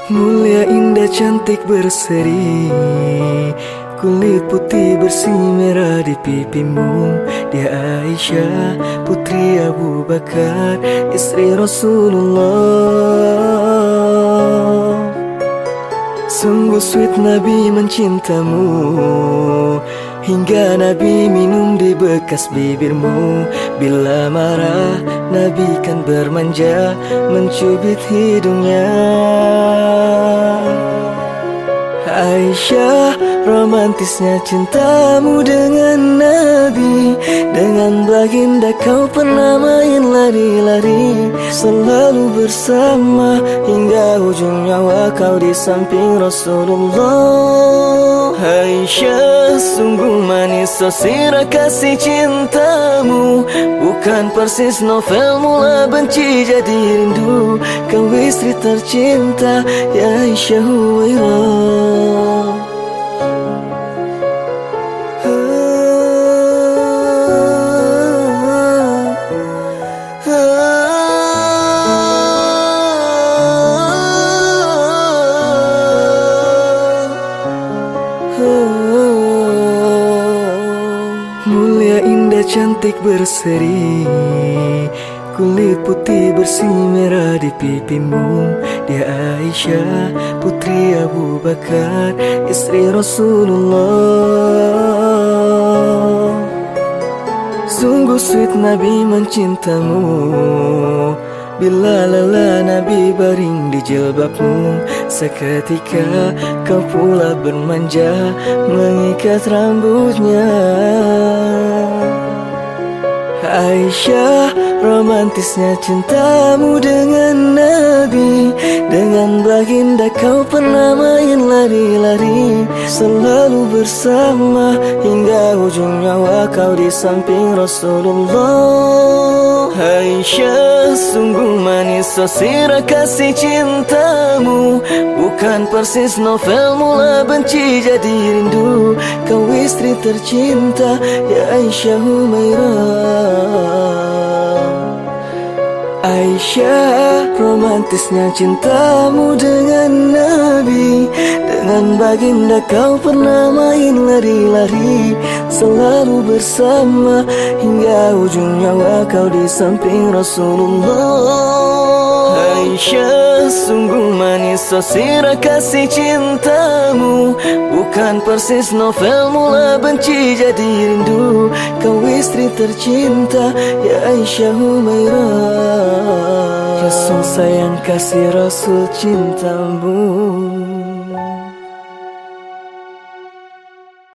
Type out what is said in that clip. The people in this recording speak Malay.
Mulia, indah, cantik, berseri, kulit putih bersih merah di pipimu. Dia Aisyah, putri Abu Bakar, istri Rasulullah. Sungguh sweet Nabi mencintamu, hingga Nabi minum di bekas bibirmu. Bila marah, Nabi kan bermanja, mencubit hidungnya. Aisyah, romantisnya cintamu dengan Nabi. Dengan baginda kau pernah main lari-lari, selalu bersama hingga ujung nyawa kau di samping Rasulullah. Aisyah, sungguh manis sosira kasih cintamu, bukan persis novel mula benci jadi rindu. Kau istri tercinta, ya Aisyah Huwairah. Mulia, indah, cantik, berseri, kulit putih bersih merah di pipimu. Dia Aisyah, putri Abu Bakar, istri Rasulullah. Sungguh sweet Nabi mencintamu, bila lelah Nabi baring di jilbabmu. Seketika kau pula bermanja, mengikat rambutnya. Aisyah, romantisnya cintamu dengan Nabi. Dengan baginda kau pernah main lari-lari, selalu bersama hingga ujung nyawa kau di samping Rasulullah. Aisyah, sungguh manis sosira kasih cintamu, bukan persis novel mula benci jadi rindu. Kau istri tercinta, ya Aisyah Humairah. Aisyah, romantisnya cintamu dengan Nabi. Dengan baginda kau pernah main lari-lari, selalu bersama hingga ujung nyawa kau di samping Rasulullah. Aisyah, sungguh manis sosira kasih cintamu, bukan persis novel mula benci jadi rindu. Kau istri tercinta, ya Aisyah Humairah. Rasul sayang kasih Rasul cintamu.